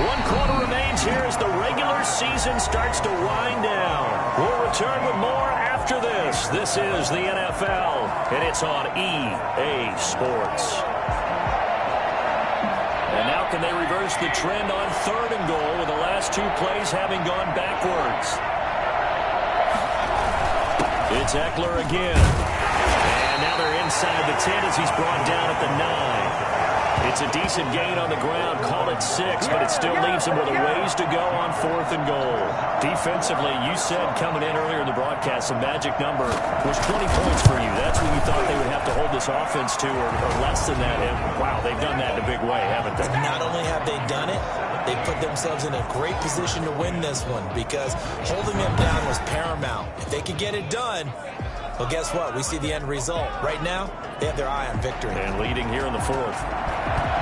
1 quarter remains here as the regular season starts to wind down. We'll return with more after this. This is the NFL, and it's on EA Sports. And now can they reverse the trend on 3rd and goal with the last 2 plays having gone backwards? It's Eckler again. And now they're inside the 10 as he's brought down at the 9. It's a decent gain on the ground. Call it 6, but it still leaves them with a ways to go on 4th and goal. Defensively, you said coming in earlier in the broadcast, the magic number was 20 points for you. That's what you thought they would have to hold this offense to, or less than that. And, wow, they've done that in a big way, haven't they? Not only have they done it, they put themselves in a great position to win this one because holding them down was paramount. If they could get it done, well, guess what? We see the end result. Right now, they have their eye on victory. And leading here in the 4th.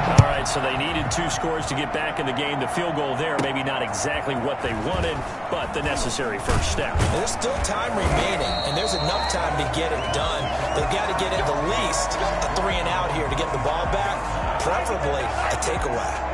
All right, so they needed 2 scores to get back in the game. The field goal there, maybe not exactly what they wanted, but the necessary first step. There's still time remaining, and there's enough time to get it done. They've got to get at the least a 3-and-out here to get the ball back, preferably a takeaway.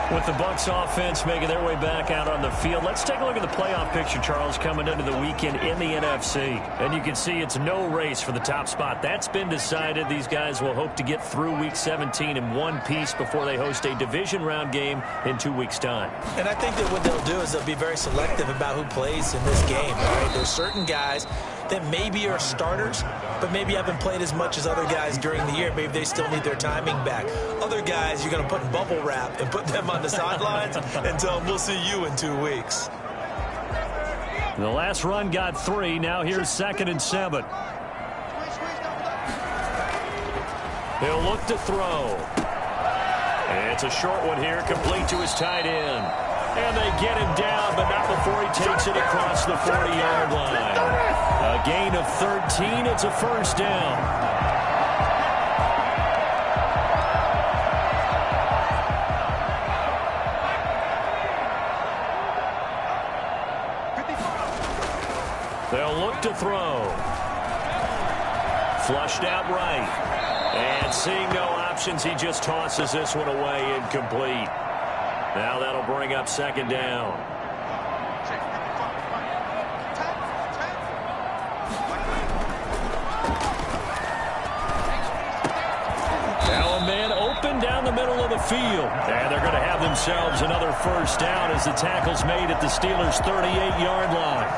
With the Bucs offense making their way back out on the field, let's take a look at the playoff picture, Charles, coming into the weekend in the NFC. And you can see it's no race for the top spot. That's been decided. These guys will hope to get through Week 17 in one piece before they host a division round game in 2 weeks' time. And I think that what they'll do is they'll be very selective about who plays in this game. Right? There's certain guys that maybe are starters, but maybe haven't played as much as other guys during the year. Maybe they still need their timing back. Other guys, you're going to put in bubble wrap and put them on the sidelines and tell them we'll see you in 2 weeks. The last run got 3. Now here's 2nd and 7. He'll look to throw. And it's a short one here, complete to his tight end. And they get him down, but not before he takes it across the 40-yard line. A gain of 13. It's a first down. They'll look to throw. Flushed out right. And seeing no options, he just tosses this one away, incomplete. Now that'll bring up 2nd down. Now a man open down the middle of the field. And they're going to have themselves another first down as the tackle's made at the Steelers' 38-yard line.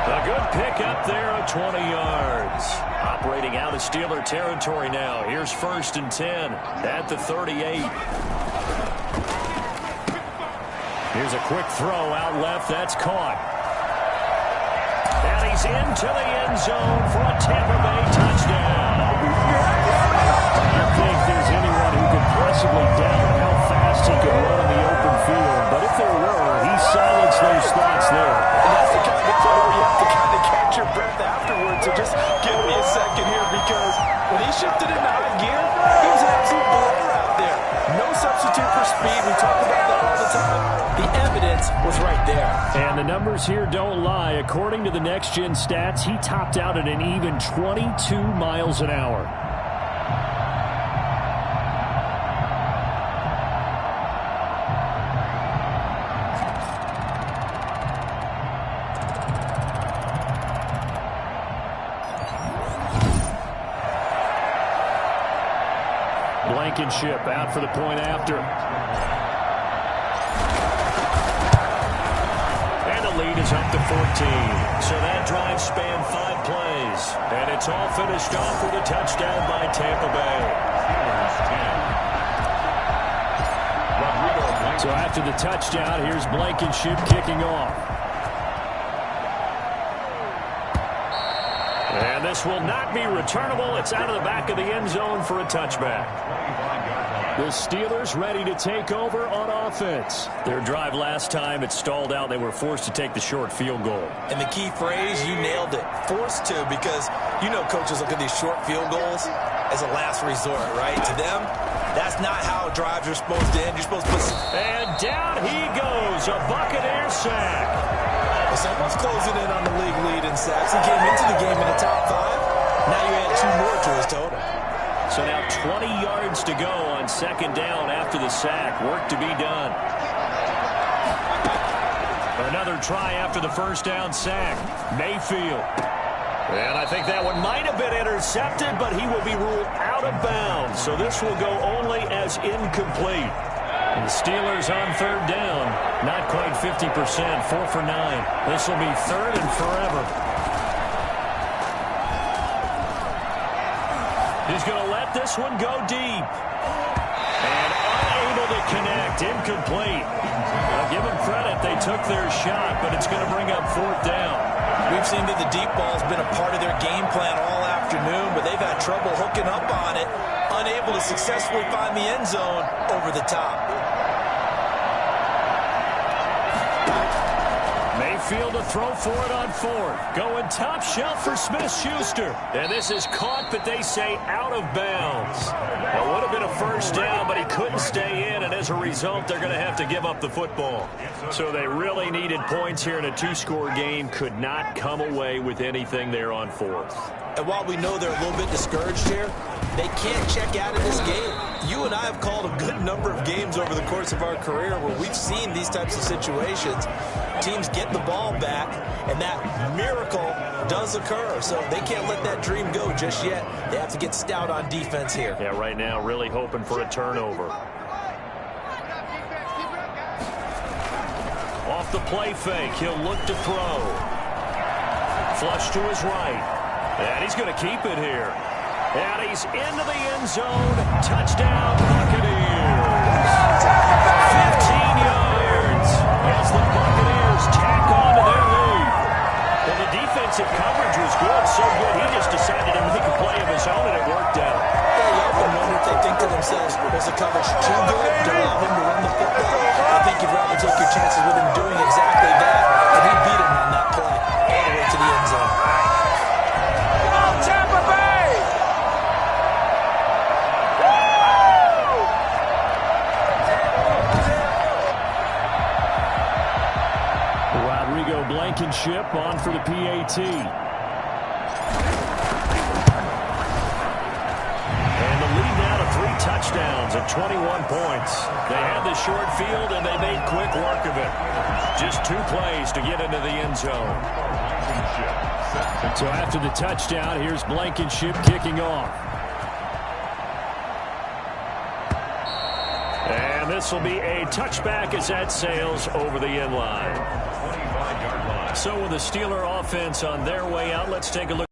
A good pickup there of 20 yards. Operating out of Steeler territory now. Here's 1st and 10 at the 38. Here's a quick throw out left. That's caught. And he's into the end zone for a Tampa Bay touchdown. I don't think there's anyone who could possibly doubt how fast he could run in the open field. But if there were, he silenced those thoughts there. And that's the kind of play where you have to kind of catch your breath afterwards. So just give me a second here because when he shifted into high gear, he was an absolute blower out there. No substitute for speed. We talk about that all the time. The evidence was right there. And the numbers here don't lie. According to the Next Gen stats, he topped out at an even 22 miles an hour. Blankenship out for the point after. Lead is up to 14. So that drive spanned 5 plays. And it's all finished off with a touchdown by Tampa Bay. So after the touchdown, here's Blankenship kicking off. And this will not be returnable. It's out of the back of the end zone for a touchback. The Steelers ready to take over on offense. Their drive last time, it stalled out. They were forced to take the short field goal. And the key phrase, you nailed it. Forced to, because you know coaches look at these short field goals as a last resort, right? To them, that's not how drives are supposed to end. You're supposed to put... And down he goes, a Buccaneer sack. Well, someone's closing in on the league lead in sacks. He came into the game in the top 5. Now you add 2 more to his total. So now 20 yards to go on 2nd down after the sack. Work to be done. Another try after the first down sack. Mayfield. And I think that one might have been intercepted, but he will be ruled out of bounds. So this will go only as incomplete. And the Steelers on 3rd down. Not quite 50%. 4 for 9. This will be 3rd and forever. He's going to let this one go deep. And unable to connect. Incomplete. I'll give them credit. They took their shot, but it's going to bring up 4th down. We've seen that the deep ball's been a part of their game plan all afternoon, but they've had trouble hooking up on it, unable to successfully find the end zone over the top. Mayfield to throw for it on 4th. Going top shelf for Smith-Schuster. And this is caught, but they say out of bounds. It would have been a 1st down, but he couldn't stay in, and as a result, they're going to have to give up the football. So they really needed points here in a 2-score game. Could not come away with anything there on 4th. And while we know they're a little bit discouraged here, they can't check out of this game. You and I have called a good number of games over the course of our career where we've seen these types of situations. Teams get the ball back, and that miracle does occur. So they can't let that dream go just yet. They have to get stout on defense here. Yeah, right now really hoping for a turnover. Off the play fake, he'll look to throw. Flush to his right. And he's going to keep it here. And he's into the end zone. Touchdown, Buccaneers. 15 yards as the Buccaneers tack on to their lead. Well, the defensive coverage was good, so good he just decided to make a play of his own, and it worked out. They often wonder if they think to themselves, was the coverage too good to allow him to run the football? I think you'd rather take your chances with him doing exactly that, and he beat him on that play all the way to the end zone. Blankenship on for the PAT. And the lead now to 3 touchdowns at 21 points. They had the short field, and they made quick work of it. Just 2 plays to get into the end zone. So after the touchdown, here's Blankenship kicking off. And this will be a touchback as that sails over the end line. So with the Steeler offense on their way out, let's take a look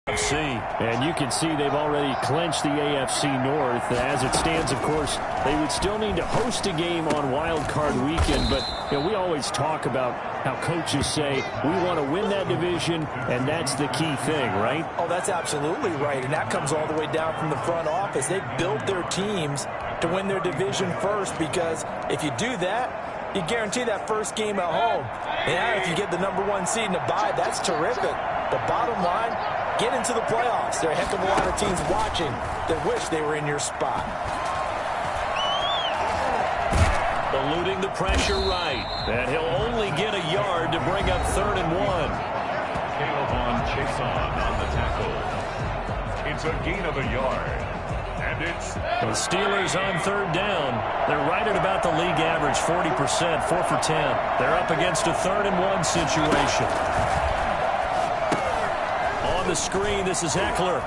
at the AFC. And you can see they've already clinched the AFC North. As it stands, of course, they would still need to host a game on Wild Card Weekend. But you know, we always talk about how coaches say we want to win that division, and that's the key thing, right? Oh, that's absolutely right. And that comes all the way down from the front office. They build their teams to win their division first, because if you do that, you guarantee that first game at home. Yeah, if you get the #1 seed in a bye, that's terrific. But bottom line, get into the playoffs. There are a heck of a lot of teams watching that wish they were in your spot. Eluding the pressure right. And he'll only get a yard to bring up 3rd and 1. Caleb Chason on the tackle. It's a gain of a yard. And it's the Steelers on 3rd down. They're right at about the league average, 40%, 4 for 10. They're up against a 3rd and 1 situation. On the screen, this is Eckler.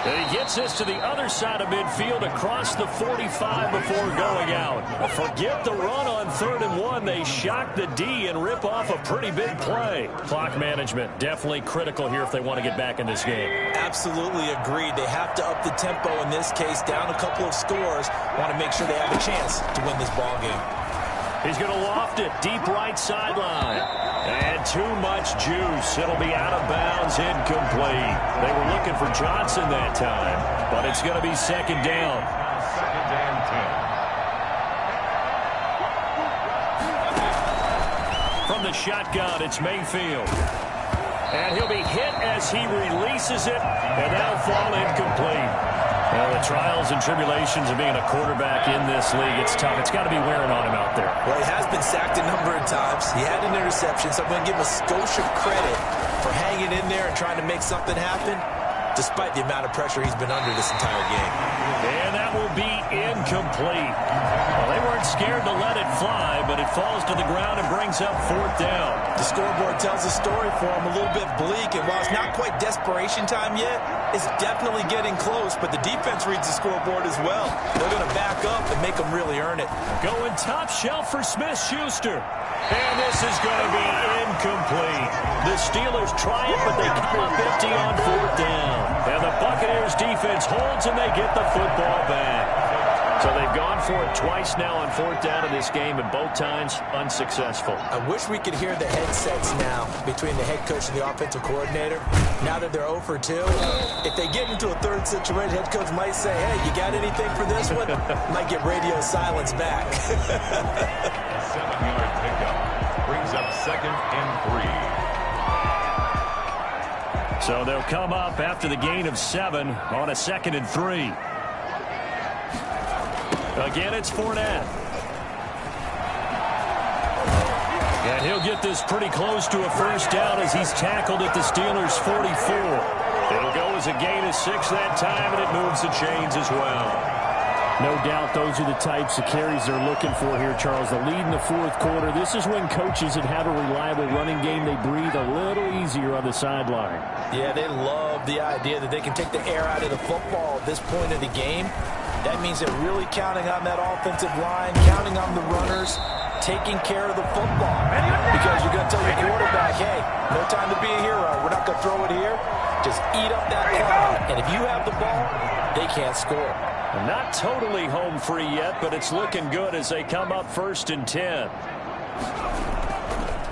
And he gets this to the other side of midfield across the 45 before going out. Forget the run on 3rd and 1. They shock the D and rip off a pretty big play. Clock management definitely critical here if they want to get back in this game. Absolutely agreed. They have to up the tempo in this case, down a couple of scores. Want to make sure they have a chance to win this ball game. He's going to loft it deep right sideline. And too much juice. It'll be out of bounds, incomplete. They were looking for Johnson that time, but it's going to be 2nd down. 2nd and 10. From the shotgun, it's Mayfield. And he'll be hit as he releases it, and that'll fall incomplete. Well, the trials and tribulations of being a quarterback in this league, it's tough. It's got to be wearing on him out there. Well, he has been sacked a number of times. He had an interception, so I'm going to give him a Scotia credit for hanging in there and trying to make something happen, despite the amount of pressure he's been under this entire game. And that will be incomplete. Well, they weren't scared to let it fly, but it falls to the ground and brings up 4th down. The scoreboard tells a story for him, a little bit bleak, and while it's not quite desperation time yet, it's definitely getting close, but the defense reads the scoreboard as well. They're going to back up and make them really earn it. Going top shelf for Smith-Schuster. And this is going to be incomplete. The Steelers try it, but they come up empty on 4th down. And the Buccaneers defense holds, and they get the football back. So they've gone for it twice now on fourth down in this game, and both times unsuccessful. I wish we could hear the headsets now between the head coach and the offensive coordinator. Now that they're 0 for 2, if they get into a third situation, head coach might say, hey, you got anything for this one? Might get radio silence back. 7-yard pickup brings up 2nd and 3. So they'll come up after the gain of 7 on a 2nd and 3. Again, it's Fournette. And he'll get this pretty close to a first down as he's tackled at the Steelers' 44. It'll go as a gain of 6 that time, and it moves the chains as well. No doubt those are the types of carries they're looking for here, Charles. The lead in the fourth quarter. This is when coaches that have a reliable running game, they breathe a little easier on the sideline. Yeah, they love the idea that they can take the air out of the football at this point of the game. That means they're really counting on that offensive line, counting on the runners, taking care of the football. Because you're going to tell your quarterback, hey, no time to be a hero. We're not going to throw it here. Just eat up that clock. And if you have the ball, they can't score. Not totally home free yet, but it's looking good as they come up 1st and 10.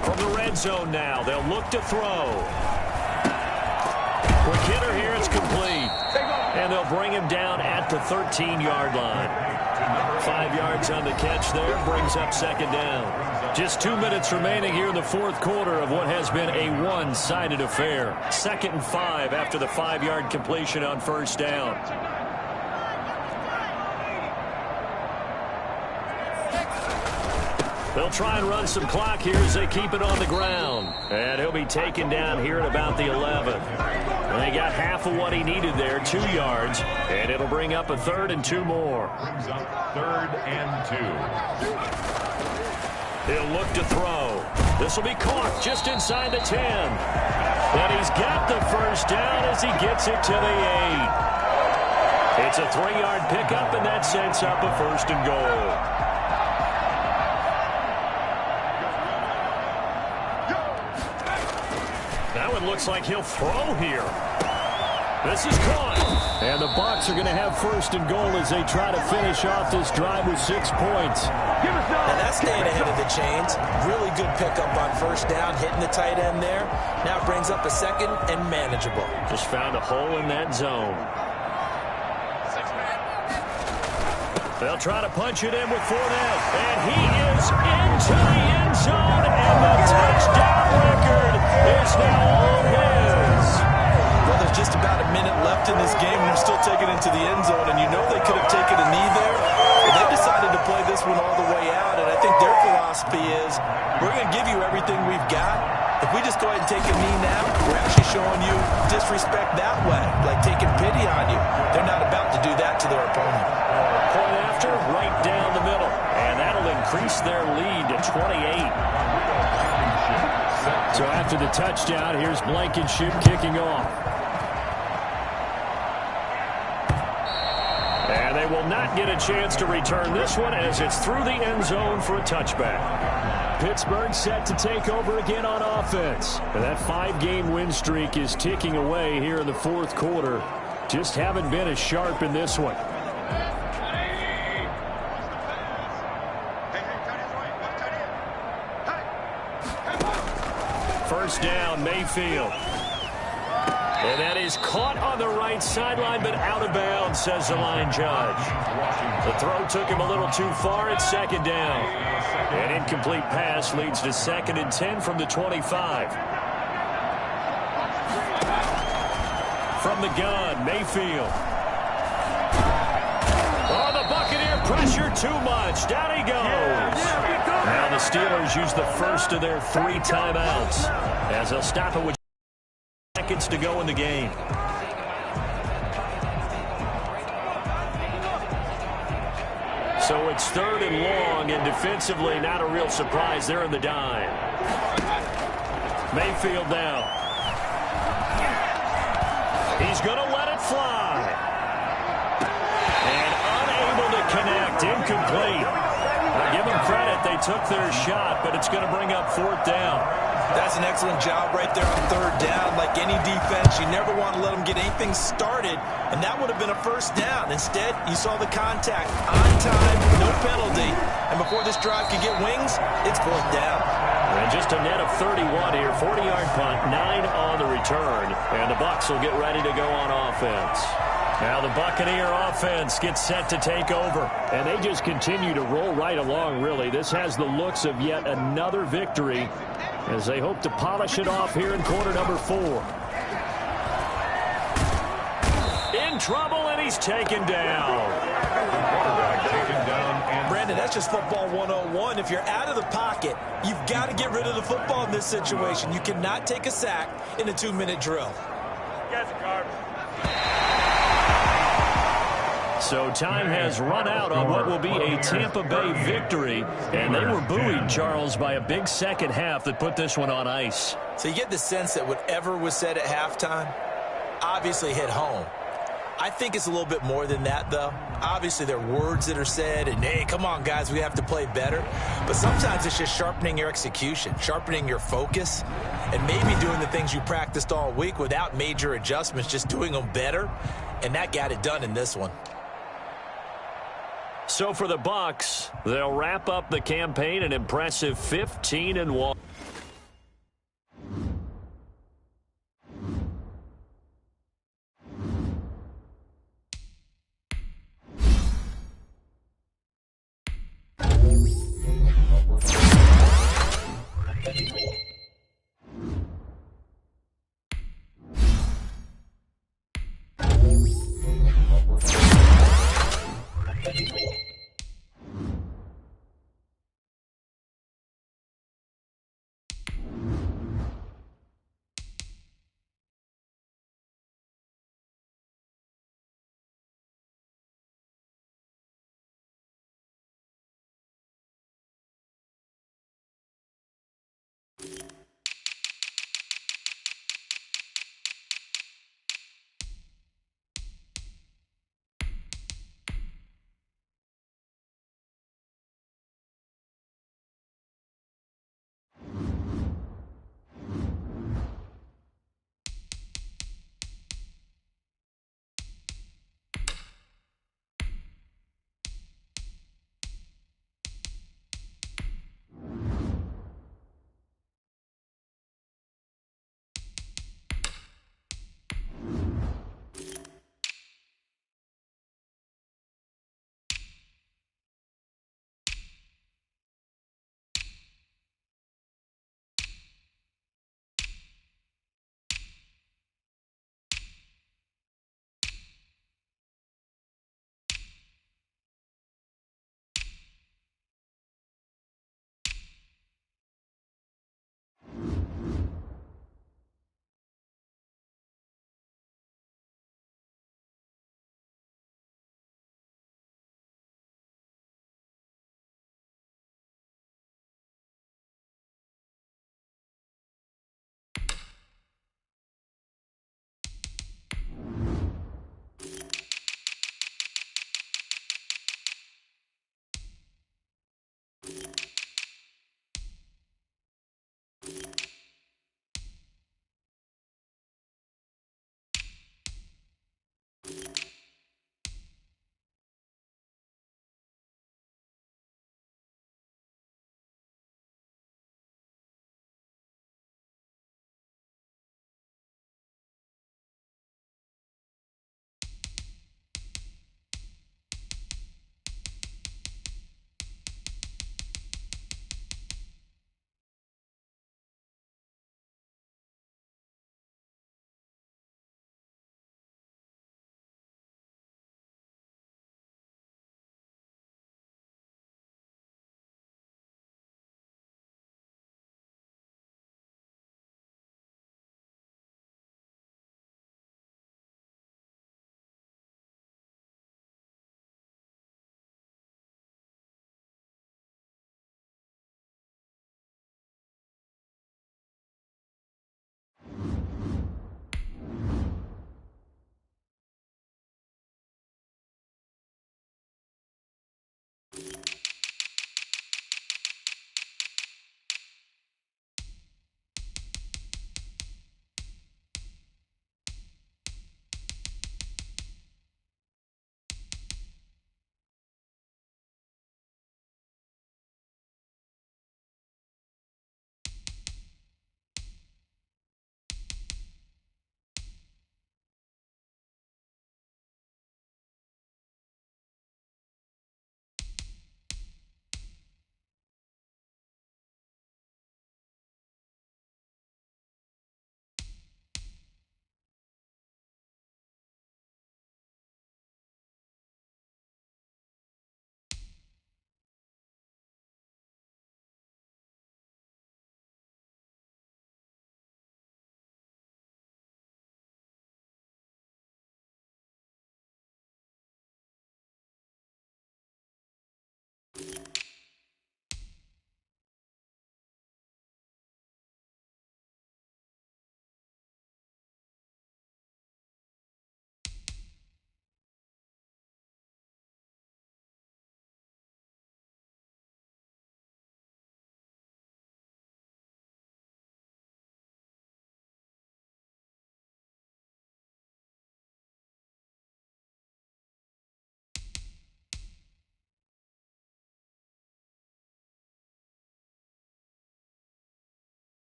From the red zone now, they'll look to throw. Quick hitter here, it's complete. And they'll bring him down at the 13-yard line. 5 yards on the catch there, brings up 2nd down. Just 2 minutes remaining here in the fourth quarter of what has been a one-sided affair. 2nd and 5 after the 5-yard completion on first down. They'll try and run some clock here as they keep it on the ground. And he'll be taken down here at about the 11. And they got half of what he needed there, 2 yards. And it'll bring up a 3rd and 2 more. Brings up 3rd and 2. He'll look to throw. This will be caught just inside the 10. And he's got the first down as he gets it to the 8. It's a 3-yard pickup, and that sets up a 1st and goal. Now it looks like he'll throw here. This is caught. And the Bucs are going to have 1st and goal as they try to finish off this drive with 6 points. And that's staying ahead of the chains. Really good pickup on first down, hitting the tight end there. Now it brings up a 2nd and manageable. Just found a hole in that zone. They'll try to punch it in with Fournette. And he is into the end zone. And the touchdown record is now all his. Well, there's just about a minute left in this game, and they're still taking it into the end zone. And you know they could have taken a knee there. But they decided to play this one all the way out. And I think their philosophy is, we're going to give you everything we've got. If we just go ahead and take a knee now, we're actually showing you disrespect that way, like taking pity on you. They're not about to do that to their opponent. Point after, right down the middle. And that'll increase their lead to 28. So after the touchdown, here's Blankenship kicking off. And they will not get a chance to return this one as it's through the end zone for a touchback. Pittsburgh set to take over again on offense. And that 5-game win streak is ticking away here in the fourth quarter. Just haven't been as sharp in this one. First down, Mayfield. And that is caught on the right sideline, but out of bounds, says the line judge. The throw took him a little too far. It's 2nd down. An incomplete pass leads to 2nd and 10 from the 25. From the gun, Mayfield. Oh, the Buccaneer pressure too much. Down he goes. Now the Steelers use the first of their 3 timeouts as they'll stop it with seconds to go in the game. So it's 3rd and long, and defensively not a real surprise. They're in the dime. Mayfield now. He's going to let it fly. And unable to connect. Incomplete. Now give them credit. They took their shot, but it's going to bring up 4th down. That's an excellent job right there on third down. Like any defense, you never want to let them get anything started, and that would have been a first down. Instead, you saw the contact on time, no penalty, and before this drive could get wings, it's fourth down. And just a net of 31 here, 40-yard punt, 9 on the return, and the Bucs will get ready to go on offense. Now the Buccaneer offense gets set to take over. And they just continue to roll right along, really. This has the looks of yet another victory as they hope to polish it off here in quarter number 4. In trouble, and he's taken down. Quarterback taken down. And Brandon, that's just football 101. If you're out of the pocket, you've got to get rid of the football in this situation. You cannot take a sack in a 2-minute drill. So time has run out on what will be a Tampa Bay victory. And they were buoyed, Charles, by a big second half that put this one on ice. So you get the sense that whatever was said at halftime obviously hit home. I think it's a little bit more than that, though. Obviously, there are words that are said, and, hey, come on, guys, we have to play better. But sometimes it's just sharpening your execution, sharpening your focus, and maybe doing the things you practiced all week without major adjustments, just doing them better. And that got it done in this one. So for the Bucs, they'll wrap up the campaign an impressive 15-1.